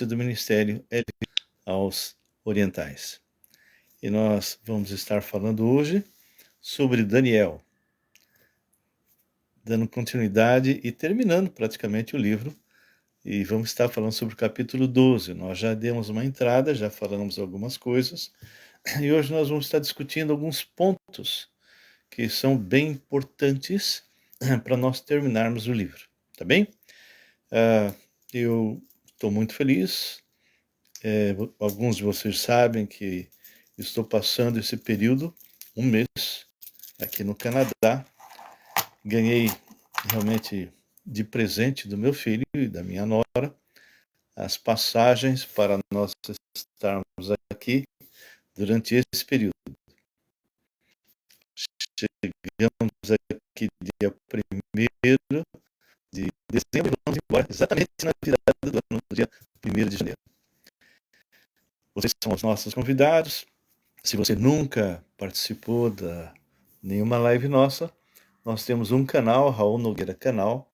do Ministério aos Orientais. E nós vamos estar falando hoje sobre Daniel, dando continuidade e terminando praticamente o livro. E vamos estar falando sobre o capítulo 12. Nós já demos uma entrada, já falamos algumas coisas, e hoje nós vamos estar discutindo alguns pontos que são bem importantes para nós terminarmos o livro, tá bem? Eu estou muito feliz. Alguns de vocês sabem que estou passando esse período, um mês, aqui no Canadá. Ganhei realmente de presente do meu filho e da minha nora as passagens para nós estarmos aqui durante esse período. Chegamos aqui dia 1º de dezembro e vamos embora exatamente na virada do ano, no dia 1º de janeiro. Vocês são os nossos convidados. Se você nunca participou de nenhuma live nossa, nós temos um canal, Raul Nogueira Canal,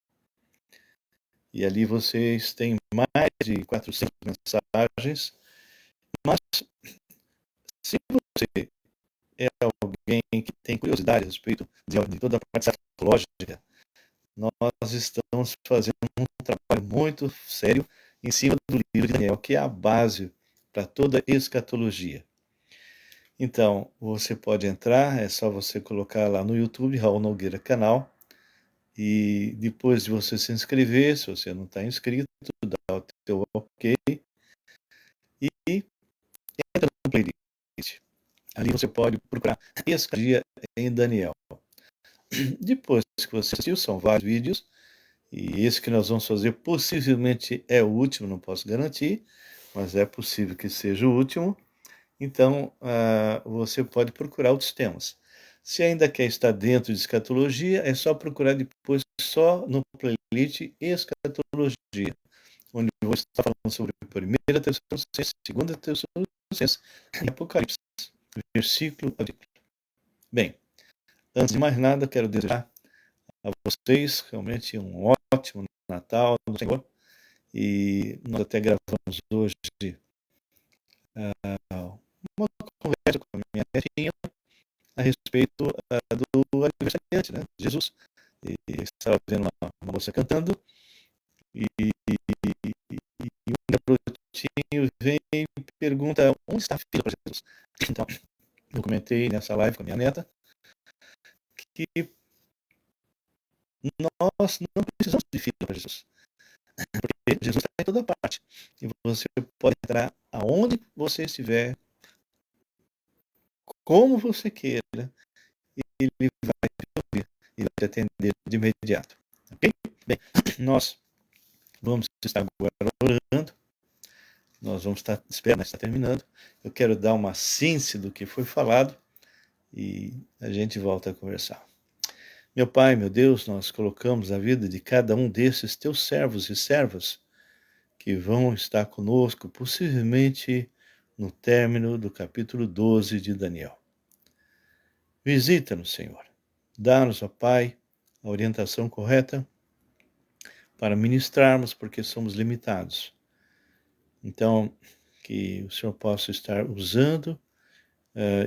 e ali vocês têm mais de 400 mensagens. Mas se você é alguém que tem curiosidade a respeito de toda a parte psicológica, nós estamos fazendo um trabalho muito sério em cima do livro de Daniel, que é a base para toda a escatologia. Então, você pode entrar, é só você colocar lá no YouTube, Raul Nogueira Canal, e depois de você se inscrever, se você não está inscrito, dá o teu ok, e entra no playlist. Ali você pode procurar escatologia em Daniel. Depois que você assistiu, são vários vídeos, e esse que nós vamos fazer possivelmente é o último, não posso garantir, mas é possível que seja o último. Então, você pode procurar outros temas. Se ainda quer estar dentro de escatologia, é só procurar depois só no playlist Escatologia, onde eu vou estar falando sobre 1ª Tessalonicenses, 2ª Tessalonicenses e Apocalipse, versículo a versículo. Bem, antes de mais nada, quero desejar a vocês realmente um ótimo Natal do Senhor. E nós até gravamos hoje uma conversa com a minha netinha a respeito do aniversariante, né? Jesus. E estava vendo uma moça cantando e um garotinho vem e pergunta onde está a filha para Jesus. Então, eu comentei nessa live com a minha neta que nós não precisamos de filha para Jesus. Porque Jesus está em toda parte. E você pode entrar aonde você estiver, como você queira, e ele vai te ouvir e vai te atender de imediato. Ok? Bem, nós vamos estar agora orando. Nós vamos estar, espero, estar terminando. Eu quero dar uma síntese do que foi falado e a gente volta a conversar. Meu Pai, meu Deus, nós colocamos a vida de cada um desses teus servos e servas que vão estar conosco, possivelmente no término do capítulo 12 de Daniel. Visita-nos, Senhor. Dá-nos, ó Pai, a orientação correta para ministrarmos, porque somos limitados. Então, que o Senhor possa estar usando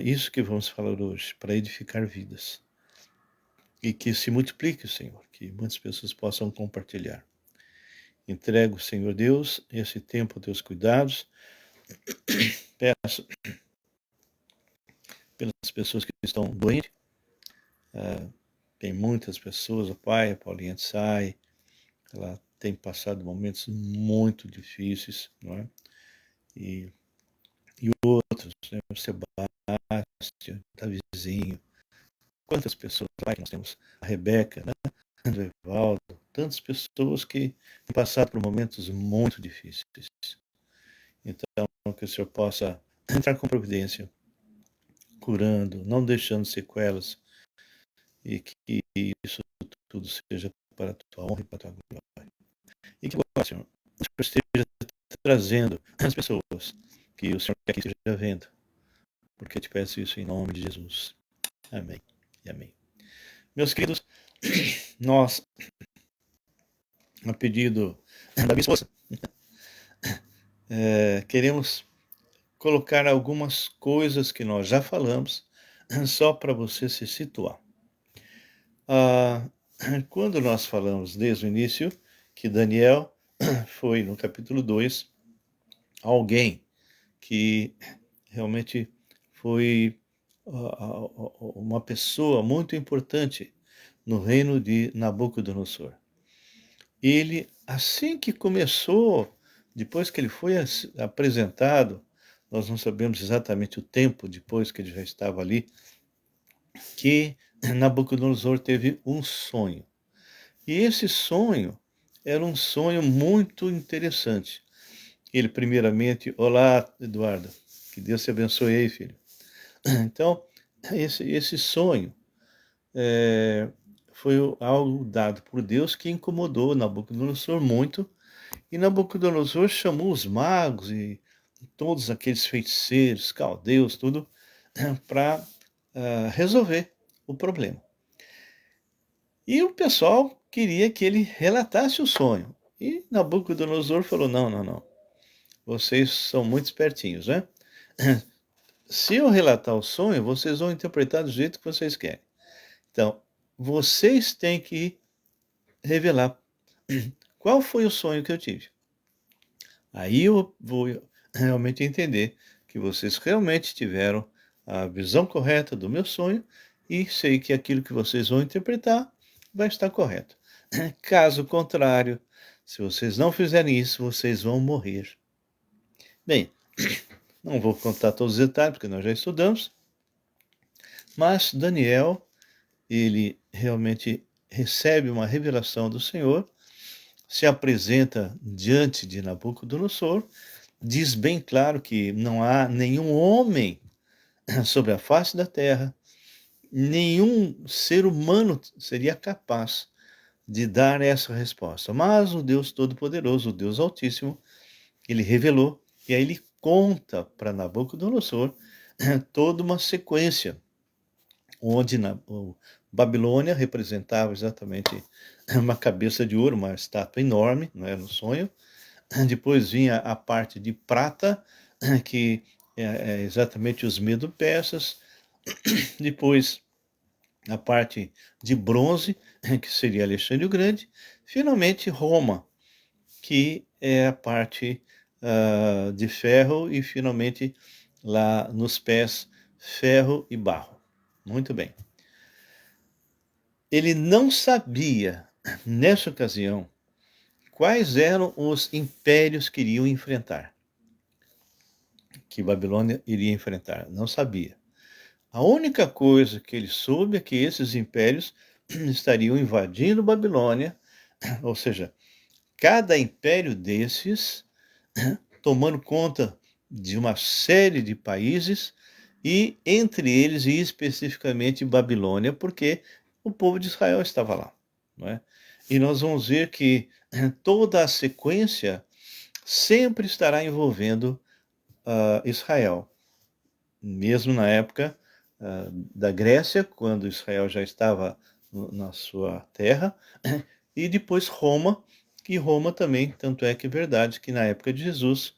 isso que vamos falar hoje para edificar vidas. E que se multiplique, Senhor, que muitas pessoas possam compartilhar. Entrego, Senhor Deus, esse tempo a teus cuidados. Peço pelas pessoas que estão doentes. Tem muitas pessoas, o pai, a Paulinha Tsai, ela tem passado momentos muito difíceis, não é? E outros, né? O Sebastião, Davizinho, quantas pessoas lá que nós temos, a Rebeca, né? O Evaldo, tantas pessoas que têm passado por momentos muito difíceis. Então, que o Senhor possa entrar com providência, curando, não deixando sequelas, e que isso tudo seja para a tua honra e para a tua glória. E que agora, Senhor, o Senhor esteja trazendo as pessoas que o Senhor quer que esteja vendo, porque eu te peço isso em nome de Jesus. Amém e amém. Meus queridos, nós, a pedido da minha esposa, queremos colocar algumas coisas que nós já falamos, só para você se situar. Ah, quando nós falamos desde o início que Daniel foi, no capítulo 2, alguém que realmente foi uma pessoa muito importante no reino de Nabucodonosor. Ele, assim que começou, depois que ele foi apresentado, nós não sabemos exatamente o tempo depois que ele já estava ali, que Nabucodonosor teve um sonho. E esse sonho era um sonho muito interessante. Ele, primeiramente, olá, Eduardo, que Deus te abençoe aí, filho. Então, esse sonho foi algo dado por Deus que incomodou Nabucodonosor muito, e Nabucodonosor chamou os magos e todos aqueles feiticeiros, caldeus, tudo, para resolver o problema. E o pessoal queria que ele relatasse o sonho. E Nabucodonosor falou: não, não, não. Vocês são muito espertinhos, né? Se eu relatar o sonho, vocês vão interpretar do jeito que vocês querem. Então, vocês têm que revelar qual foi o sonho que eu tive. Aí eu vou realmente entender que vocês realmente tiveram a visão correta do meu sonho e sei que aquilo que vocês vão interpretar vai estar correto. Caso contrário, se vocês não fizerem isso, vocês vão morrer. Bem, não vou contar todos os detalhes, porque nós já estudamos, mas Daniel, ele realmente recebe uma revelação do Senhor, se apresenta diante de Nabucodonosor, diz bem claro que não há nenhum homem sobre a face da terra, nenhum ser humano seria capaz de dar essa resposta. Mas o Deus Todo-Poderoso, o Deus Altíssimo, ele revelou, e aí ele conta para Nabucodonosor toda uma sequência, onde Babilônia representava exatamente uma cabeça de ouro, uma estátua enorme, não é, no sonho. Depois vinha a parte de prata, que é exatamente os medo-persas. Depois a parte de bronze, que seria Alexandre o Grande. Finalmente Roma, que é a parte de ferro, e finalmente lá nos pés ferro e barro. Muito bem. Ele não sabia, nessa ocasião, quais eram os impérios que iriam enfrentar, que Babilônia iria enfrentar. Não sabia. A única coisa que ele soube é que esses impérios estariam invadindo Babilônia, ou seja, cada império desses tomando conta de uma série de países, e entre eles, e especificamente Babilônia, porque o povo de Israel estava lá. Não é? E nós vamos ver que toda a sequência sempre estará envolvendo Israel. Mesmo na época da Grécia, quando Israel já estava na sua terra, e depois Roma, e Roma também, tanto é que é verdade que na época de Jesus,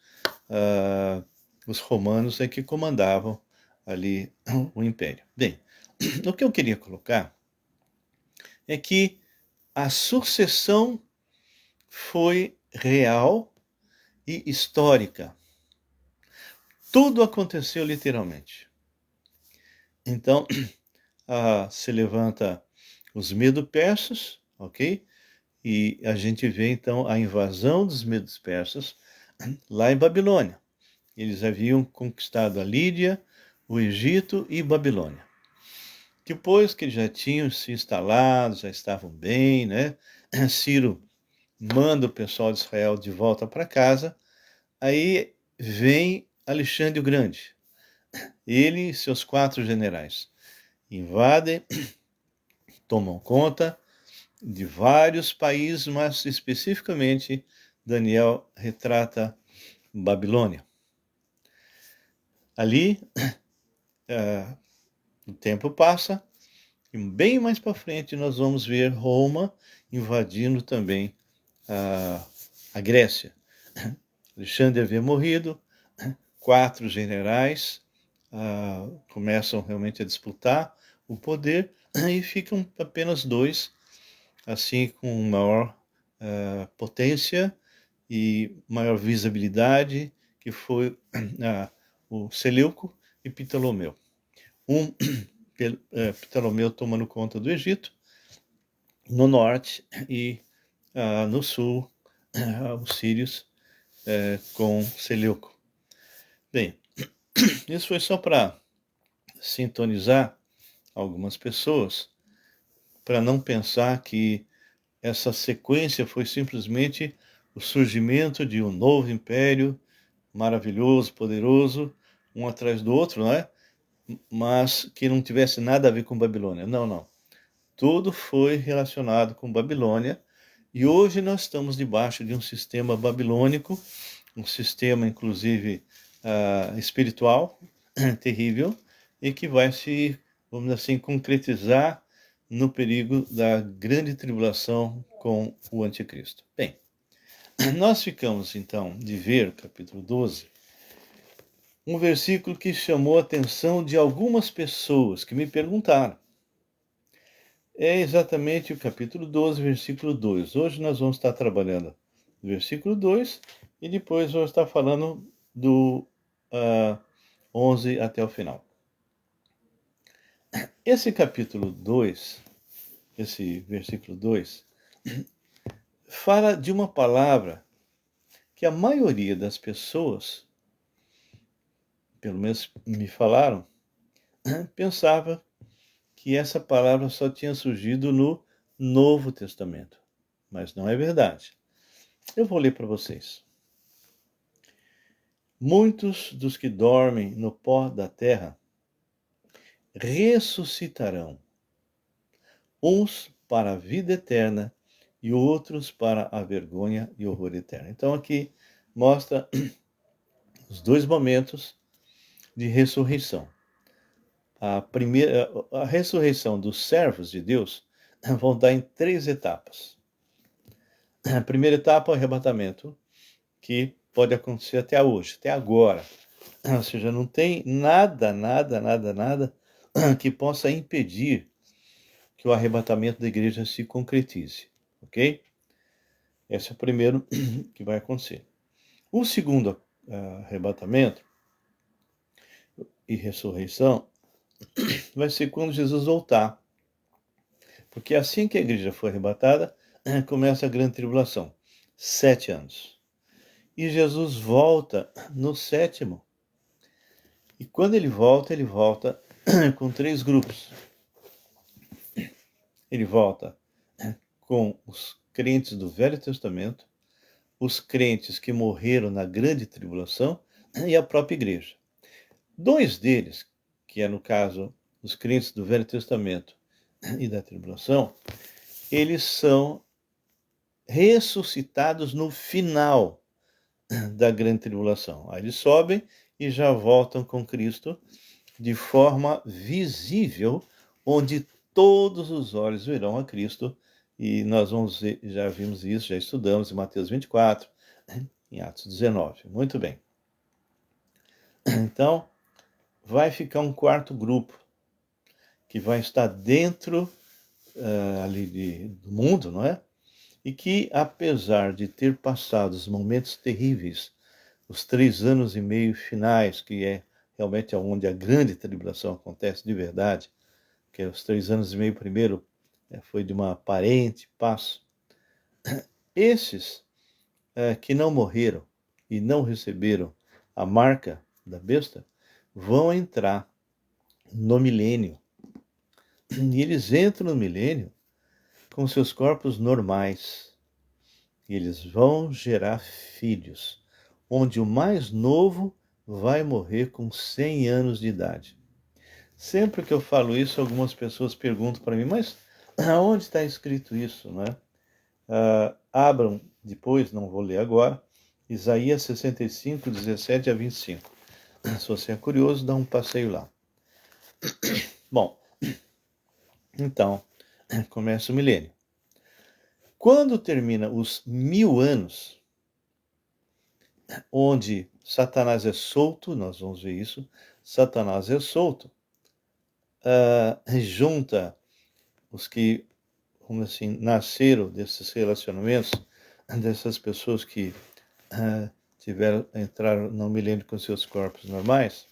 os romanos é que comandavam ali o império. Bem, o que eu queria colocar é que a sucessão foi real e histórica. Tudo aconteceu literalmente. Então, se levanta os medo-persas, ok? E a gente vê então a invasão dos medo-persas lá em Babilônia. Eles haviam conquistado a Lídia, o Egito e Babilônia. Depois que eles já tinham se instalado, já estavam bem, né? Ciro manda o pessoal de Israel de volta para casa. Aí vem Alexandre o Grande. Ele e seus 4 generais invadem, tomam conta de vários países, mas especificamente Daniel retrata Babilônia. Ali, o tempo passa, e bem mais para frente nós vamos ver Roma invadindo também a Grécia. Alexandre havia morrido, 4 generais começam realmente a disputar o poder e ficam apenas 2, assim com maior potência e maior visibilidade, que foi o Seleuco e Ptolomeu. Ptolomeu tomando conta do Egito, no norte, e no sul, os sírios com Seleuco. Bem, isso foi só para sintonizar algumas pessoas, para não pensar que essa sequência foi simplesmente o surgimento de um novo império maravilhoso, poderoso, um atrás do outro, não é? Mas que não tivesse nada a ver com Babilônia. Não, não. Tudo foi relacionado com Babilônia, e hoje nós estamos debaixo de um sistema babilônico, um sistema, inclusive, espiritual, terrível, e que vai se, vamos dizer assim, concretizar no período da grande tribulação com o anticristo. Bem, nós ficamos, então, de ver, capítulo 12, um versículo que chamou a atenção de algumas pessoas que me perguntaram. É exatamente o capítulo 12, versículo 2. Hoje nós vamos estar trabalhando o versículo 2 e depois vamos estar falando do 11 até o final. Esse capítulo 2, esse versículo 2, fala de uma palavra que a maioria das pessoas, pelo menos me falaram, pensava que essa palavra só tinha surgido no Novo Testamento. Mas não é verdade. Eu vou ler para vocês. Muitos dos que dormem no pó da terra ressuscitarão, uns para a vida eterna e outros para a vergonha e horror eterno. Então aqui mostra os dois momentos de ressurreição. A ressurreição dos servos de Deus vão dar em 3 etapas. A primeira etapa é o arrebatamento, que pode acontecer até hoje, até agora. Ou seja, não tem nada que possa impedir que o arrebatamento da igreja se concretize, ok? Esse é o primeiro que vai acontecer. O segundo arrebatamento e ressurreição vai ser quando Jesus voltar. Porque assim que a igreja for arrebatada, começa a grande tribulação. 7 anos. E Jesus volta no 7º. E quando ele volta com 3 grupos. Ele volta com os crentes do Velho Testamento, os crentes que morreram na grande tribulação e a própria igreja. 2 deles, que é no caso os crentes do Velho Testamento e da tribulação, eles são ressuscitados no final da grande tribulação. Aí eles sobem e já voltam com Cristo de forma visível, onde todos os olhos verão a Cristo. E nós vamos ver, já vimos isso, já estudamos em Mateus 24, em Atos 19. Muito bem. Então, vai ficar um 4º grupo, que vai estar dentro ali do mundo, não é? E que, apesar de ter passado os momentos terríveis, os 3 anos e meio finais, que é realmente onde a grande tribulação acontece de verdade, que é os 3 anos e meio primeiro, foi de uma aparente paz. Esses que não morreram e não receberam a marca da besta, vão entrar no milênio. E eles entram no milênio com seus corpos normais. E eles vão gerar filhos, onde o mais novo vai morrer com 100 anos de idade. Sempre que eu falo isso, algumas pessoas perguntam para mim, mas aonde está escrito isso, né? Abram depois, não vou ler agora, Isaías 65, 17 a 25. Se você é curioso, dá um passeio lá. Bom, então, começa o milênio. Quando termina os 1000 anos, onde Satanás é solto, nós vamos ver isso, Satanás é solto, junta os que, como assim, nasceram desses relacionamentos, dessas pessoas que entraram no milênio com seus corpos normais,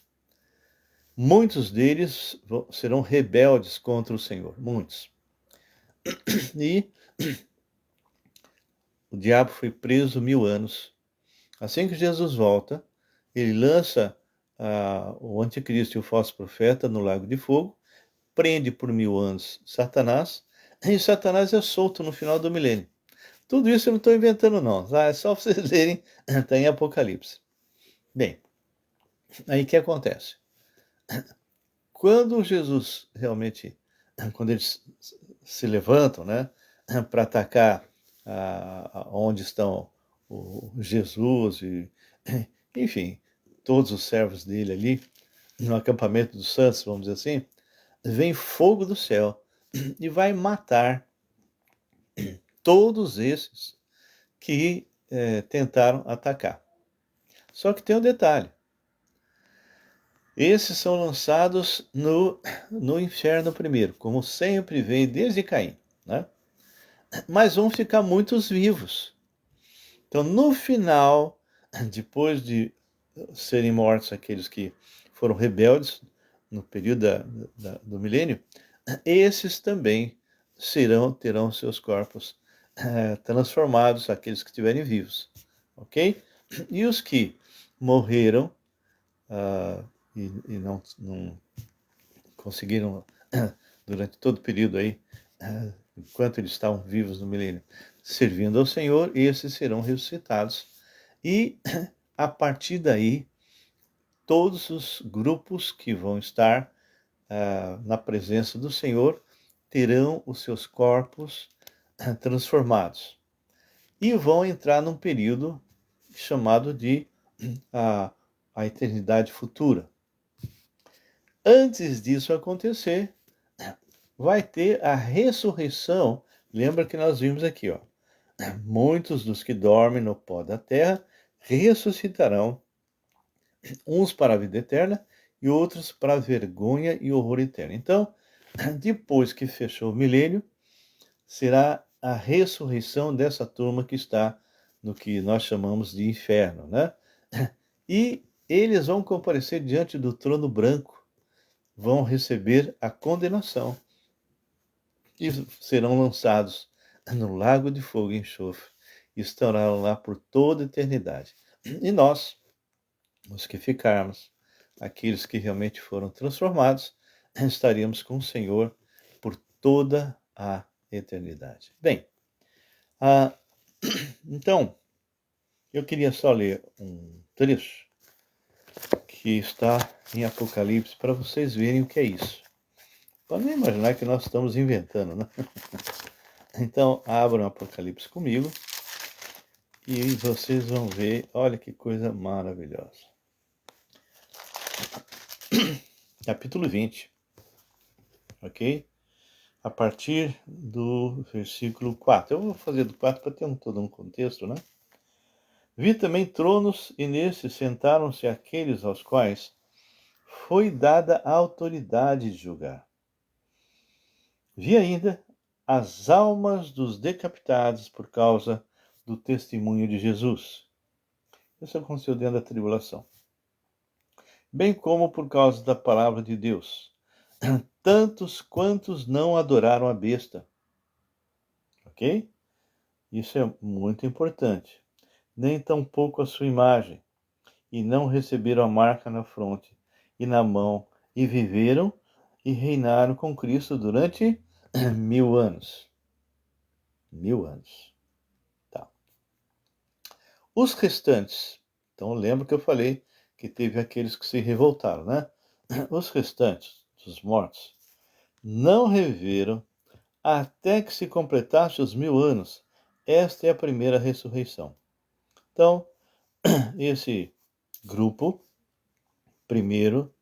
muitos deles serão rebeldes contra o Senhor, muitos. E o diabo foi preso 1000 anos. Assim que Jesus volta, ele lança o anticristo e o falso profeta no lago de fogo, prende por 1000 anos Satanás, e Satanás é solto no final do milênio. Tudo isso eu não estou inventando não, tá? É só para vocês lerem, está em Apocalipse. Bem, aí o que acontece? Quando Jesus realmente, quando eles se levantam, né, para atacar onde estão o Jesus e, enfim, todos os servos dele ali, no acampamento dos santos, vamos dizer assim, vem fogo do céu e vai matar todos esses que tentaram atacar. Só que tem um detalhe. Esses são lançados no inferno primeiro, como sempre vem desde Caim, né? Mas vão ficar muitos vivos. Então, no final, depois de serem mortos aqueles que foram rebeldes no período do milênio, esses também terão seus corpos transformados, aqueles que estiverem vivos, ok? E os que morreram e não conseguiram, durante todo o período aí, enquanto eles estavam vivos no milênio, servindo ao Senhor, esses serão ressuscitados. E, a partir daí, todos os grupos que vão estar na presença do Senhor terão os seus corpos transformados. E vão entrar num período chamado de a eternidade futura. Antes disso acontecer, vai ter a ressurreição. Lembra que nós vimos aqui, ó. Muitos dos que dormem no pó da terra ressuscitarão, uns para a vida eterna e outros para a vergonha e horror eterno. Então, depois que fechou o milênio, será a ressurreição dessa turma que está no que nós chamamos de inferno, né? E eles vão comparecer diante do trono branco, vão receber a condenação e serão lançados no lago de fogo e enxofre e estarão lá por toda a eternidade. E nós, os que ficarmos, aqueles que realmente foram transformados, estaríamos com o Senhor por toda a eternidade. Bem, então, eu queria só ler um trecho que está em Apocalipse para vocês verem o que é isso. Pode nem imaginar que nós estamos inventando, né? Então, abram Apocalipse comigo e vocês vão ver, olha que coisa maravilhosa. Capítulo 20, ok? A partir do versículo 4. Eu vou fazer do 4 para ter todo um contexto, né? Vi também tronos, e nesses sentaram-se aqueles aos quais foi dada a autoridade de julgar. Vi ainda as almas dos decapitados por causa do testemunho de Jesus. Isso aconteceu dentro da tribulação. Bem como por causa da palavra de Deus. Tantos quantos não adoraram a besta. Ok? Isso é muito importante. Nem tampouco a sua imagem. E não receberam a marca na fronte e na mão. E viveram e reinaram com Cristo durante 1000 anos. 1000 anos. Tá. Os restantes. Então lembra que eu falei que teve aqueles que se revoltaram, né? Os restantes dos mortos não reviveram até que se completasse os 1000 anos. Esta é a primeira ressurreição. Então, esse grupo, primeiro,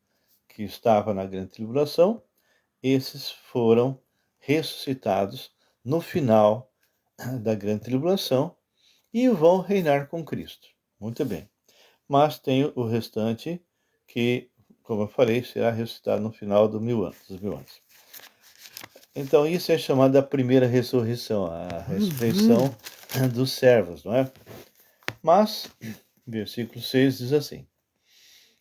que estava na grande tribulação, esses foram ressuscitados no final da grande tribulação e vão reinar com Cristo. Muito bem. mas tem o restante que, como eu falei, será ressuscitado no final dos 1000 anos. Então, isso é chamado da primeira ressurreição, a ressurreição dos servos, não é? Mas, versículo 6 diz assim: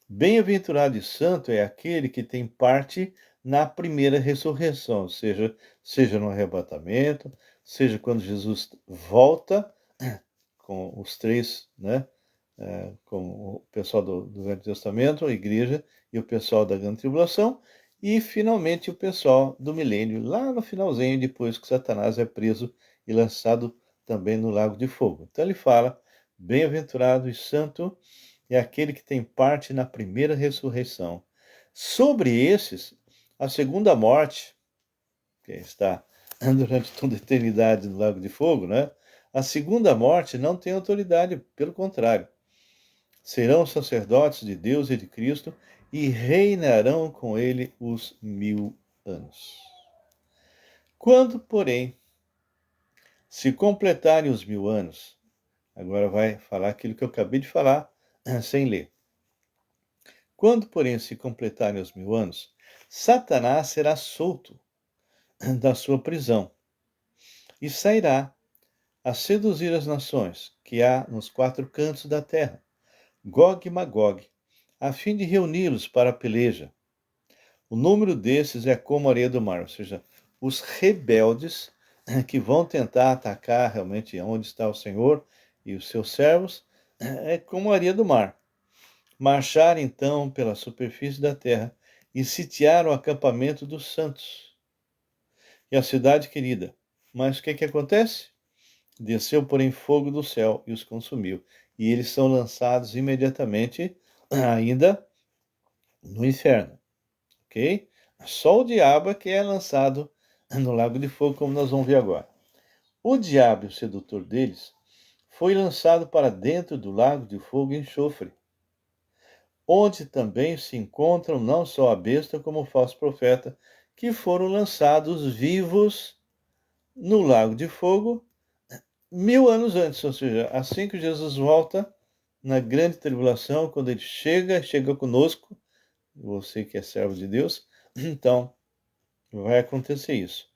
Bem-aventurado e santo é aquele que tem parte na primeira ressurreição, seja no arrebatamento, seja quando Jesus volta com os três, né? Com o pessoal do Velho Testamento, a igreja, e o pessoal da Grande Tribulação, e finalmente o pessoal do milênio, lá no finalzinho, depois que Satanás é preso e lançado também no lago de fogo. Então ele fala: bem-aventurado e santo é aquele que tem parte na primeira ressurreição. Sobre esses, a segunda morte, que está durante toda a eternidade no lago de fogo, né? A segunda morte não tem autoridade, pelo contrário. Serão sacerdotes de Deus e de Cristo e reinarão com ele os 1000 anos. Quando, porém, se completarem os 1000 anos, agora vai falar aquilo que eu acabei de falar, sem ler. Quando, porém, se completarem os 1000 anos, Satanás será solto da sua prisão e sairá a seduzir as nações que há nos 4 cantos da terra, Gog e Magog, a fim de reuni-los para a peleja. O número desses é como a areia do mar, ou seja, os rebeldes que vão tentar atacar realmente onde está o Senhor e os seus servos, é como a areia do mar. Marchar então pela superfície da terra e sitiar o acampamento dos santos e a cidade querida. Mas o que acontece? Desceu, porém, fogo do céu e os consumiu, e eles são lançados imediatamente ainda no inferno, ok? Só o diabo é que é lançado no lago de fogo, como nós vamos ver agora. O diabo, o sedutor deles, foi lançado para dentro do lago de fogo e enxofre, onde também se encontram não só a besta como o falso profeta, que foram lançados vivos no lago de fogo 1000 anos antes, ou seja, assim que Jesus volta na grande tribulação, quando ele chega conosco, você que é servo de Deus, então vai acontecer isso.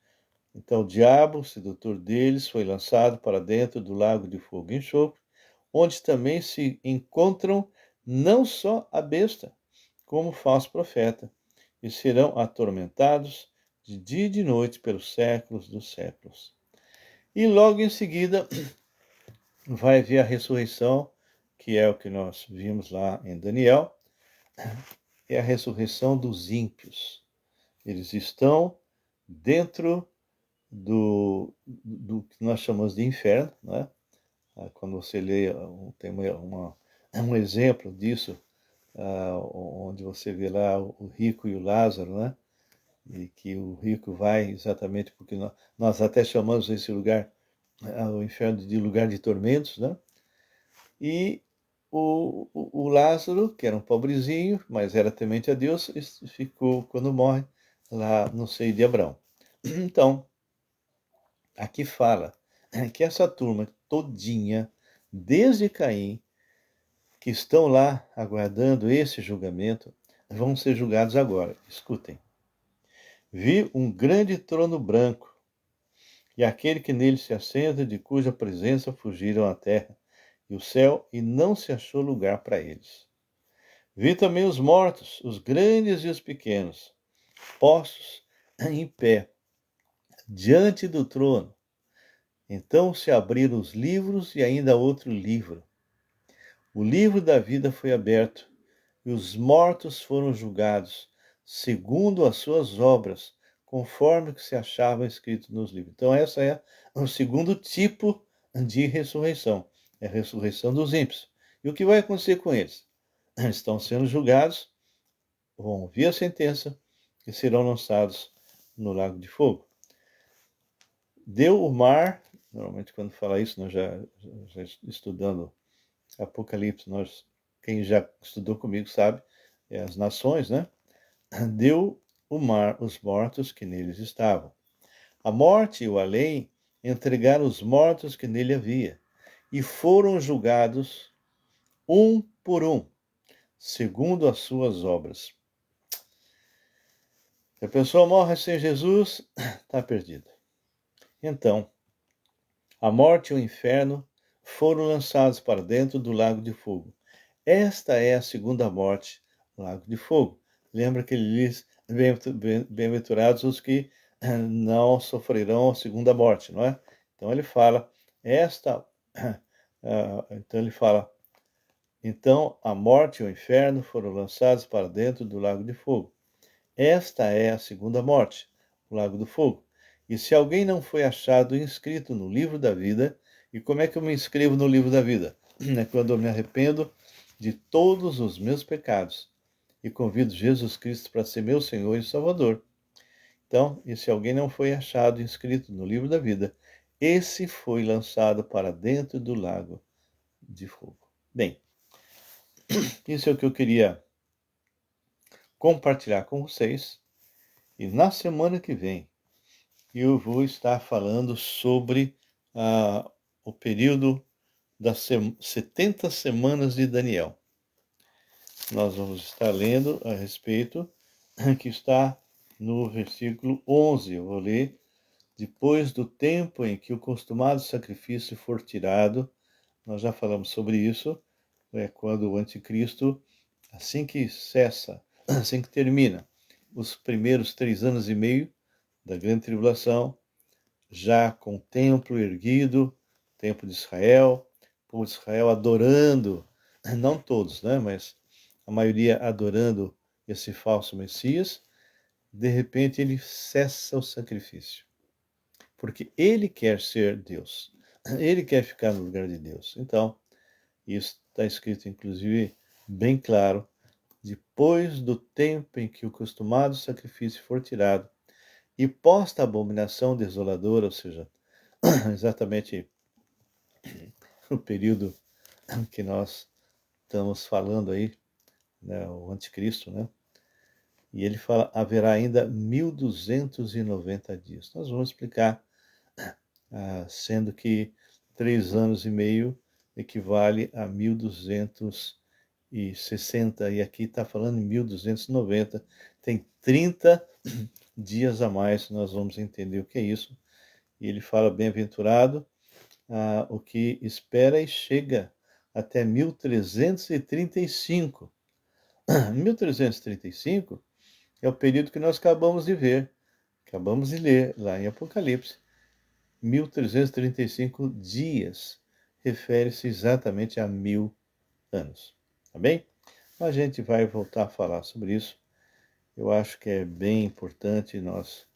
Então o diabo, o sedutor deles, foi lançado para dentro do lago de fogo e enxofre, onde também se encontram não só a besta, como o falso profeta, e serão atormentados de dia e de noite pelos séculos dos séculos. E logo em seguida vai haver a ressurreição, que é o que nós vimos lá em Daniel, é a ressurreição dos ímpios. Eles estão dentro do que nós chamamos de inferno, né? Quando você lê, tem um exemplo disso, onde você vê lá o rico e o Lázaro, né? E que o rico vai exatamente porque nós até chamamos esse lugar, o inferno, de lugar de tormentos, né? E o Lázaro, que era um pobrezinho, mas era temente a Deus, ficou, quando morre, lá no seio de Abraão. Então, aqui fala que essa turma todinha, desde Caim, que estão lá aguardando esse julgamento, vão ser julgados agora. Escutem. Vi um grande trono branco, e aquele que nele se assenta, de cuja presença fugiram a terra e o céu, e não se achou lugar para eles. Vi também os mortos, os grandes e os pequenos, postos em pé, diante do trono. Então se abriram os livros e ainda outro livro. O livro da vida foi aberto, e os mortos foram julgados, segundo as suas obras, conforme o que se achava escrito nos livros. Então, essa é o segundo tipo de ressurreição, é a ressurreição dos ímpios. E o que vai acontecer com eles? Eles estão sendo julgados, vão ouvir a sentença e serão lançados no lago de fogo. Deu o mar, normalmente quando fala isso, nós já estudando Apocalipse, quem já estudou comigo sabe, as nações, né? Deu o mar os mortos que neles estavam. A morte e o além entregaram os mortos que nele havia, e foram julgados um por um, segundo as suas obras. Se a pessoa morre sem Jesus, está perdida. Então, a morte e o inferno foram lançados para dentro do lago de fogo. Esta é a segunda morte, lago de fogo. Lembra que ele diz, bem-aventurados os que não sofrerão a segunda morte, não é? Então ele fala, então ele fala, então a morte e o inferno foram lançados para dentro do lago de fogo. Esta é a segunda morte, o lago do fogo. E se alguém não foi achado inscrito no livro da vida, e como é que eu me inscrevo no livro da vida? É quando eu me arrependo de todos os meus pecados e convido Jesus Cristo para ser meu Senhor e Salvador. Então, e se alguém não foi achado inscrito no livro da vida, esse foi lançado para dentro do lago de fogo. Bem, isso é o que eu queria compartilhar com vocês. E na semana que vem eu vou estar falando sobre o período das 70 semanas de Daniel. Nós vamos estar lendo a respeito, que está no versículo 11. Eu vou ler. Depois do tempo em que o costumado sacrifício for tirado, nós já falamos sobre isso, é quando o anticristo, assim que cessa, assim que termina os primeiros 3 anos e meio da grande tribulação, já com o templo erguido, templo de Israel, o povo de Israel adorando, não todos, né, mas a maioria adorando esse falso Messias, de repente ele cessa o sacrifício, porque ele quer ser Deus, ele quer ficar no lugar de Deus. Então, isso está escrito, inclusive, bem claro, depois do tempo em que o costumado sacrifício for tirado, e posta a abominação desoladora, ou seja, exatamente o período que nós estamos falando aí, né, o anticristo, né? E ele fala, haverá ainda 1290 dias. Nós vamos explicar, sendo que 3 anos e meio equivale a 1260, e aqui está falando em 1290, tem 30 dias a mais, nós vamos entender o que é isso. E ele fala, bem-aventurado o que espera e chega até 1335. 1335 é o período que nós acabamos de ver, acabamos de ler lá em Apocalipse. 1335 dias refere-se exatamente a 1000 anos. Tá bem? A gente vai voltar a falar sobre isso. Eu acho que é bem importante nós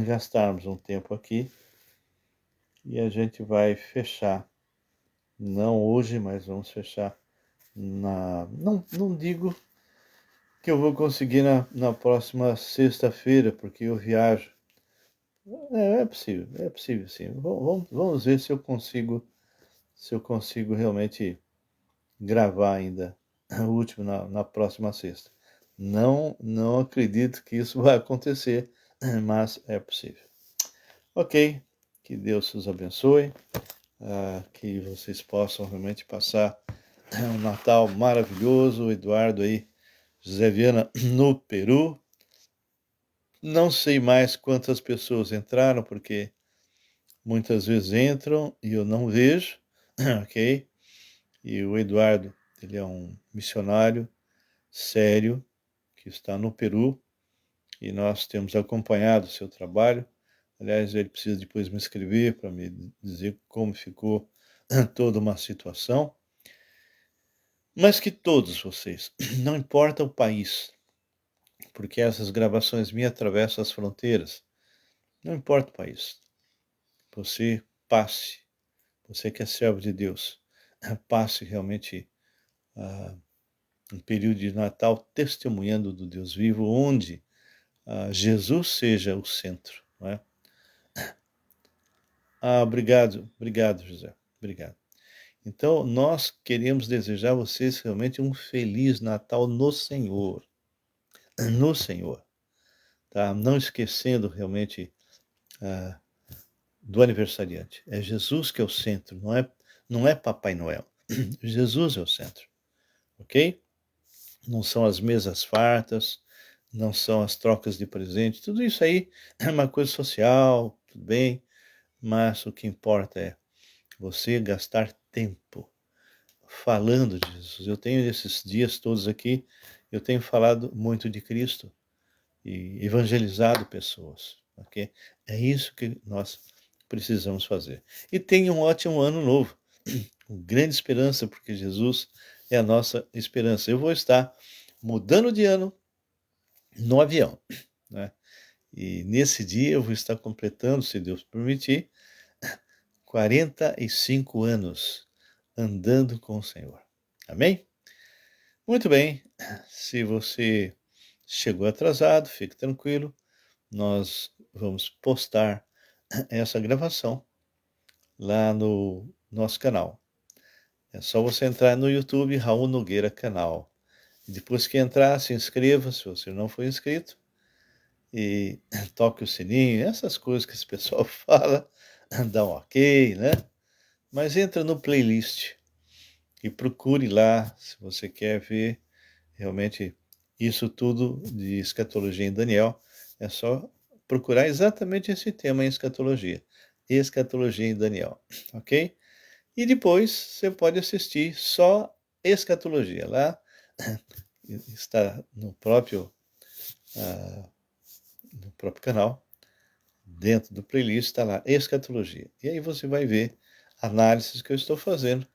gastarmos um tempo aqui e a gente vai fechar. Não hoje, mas vamos fechar não digo que eu vou conseguir na próxima sexta-feira, porque eu viajo. É possível sim. Vamos ver se eu consigo realmente gravar ainda o último na próxima sexta. Não acredito que isso vai acontecer, mas é possível. Ok, que Deus os abençoe, que vocês possam realmente passar um Natal maravilhoso. O Eduardo aí, José Viana, no Peru. Não sei mais quantas pessoas entraram, porque muitas vezes entram e eu não vejo, ok? E o Eduardo, ele é um missionário sério que está no Peru e nós temos acompanhado o seu trabalho. Aliás, ele precisa depois me escrever para me dizer como ficou toda uma situação. Mas que todos vocês, não importa o país, porque essas gravações me atravessam as fronteiras, não importa o país, você passe, você que é servo de Deus, passe realmente um período de Natal testemunhando do Deus vivo, onde Jesus seja o centro. Não é? Obrigado, José, obrigado. Então, nós queremos desejar a vocês realmente um feliz Natal no Senhor, tá? Não esquecendo realmente do aniversariante. É Jesus que é o centro, não é Papai Noel. Jesus é o centro. ok? Não são as mesas fartas, não são as trocas de presente, tudo isso aí é uma coisa social, tudo bem, mas o que importa é você gastar tempo falando de Jesus. Eu tenho esses dias todos aqui, eu tenho falado muito de Cristo e evangelizado pessoas, ok? É isso que nós precisamos fazer. E tenha um ótimo ano novo, com grande esperança, porque Jesus é a nossa esperança. Eu vou estar mudando de ano no avião, né? E nesse dia eu vou estar completando, se Deus permitir, 45 anos andando com o Senhor. Amém? Muito bem. Se você chegou atrasado, fique tranquilo. Nós vamos postar essa gravação lá no nosso canal. É só você entrar no YouTube, Raul Nogueira Canal. Depois que entrar, se inscreva, se você não for inscrito, e toque o sininho, essas coisas que esse pessoal fala, dá um ok, né? Mas entra no playlist e procure lá, se você quer ver realmente isso tudo de escatologia em Daniel, é só procurar exatamente esse tema em escatologia em Daniel, ok? E depois você pode assistir só escatologia, lá está no próprio canal, dentro do playlist está lá escatologia. E aí você vai ver análises que eu estou fazendo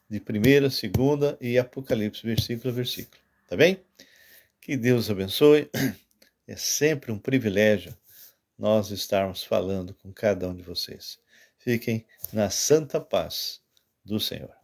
de primeira, segunda e Apocalipse, versículo a versículo. Tá bem? Que Deus abençoe. É sempre um privilégio nós estarmos falando com cada um de vocês. Fiquem na santa paz do Senhor.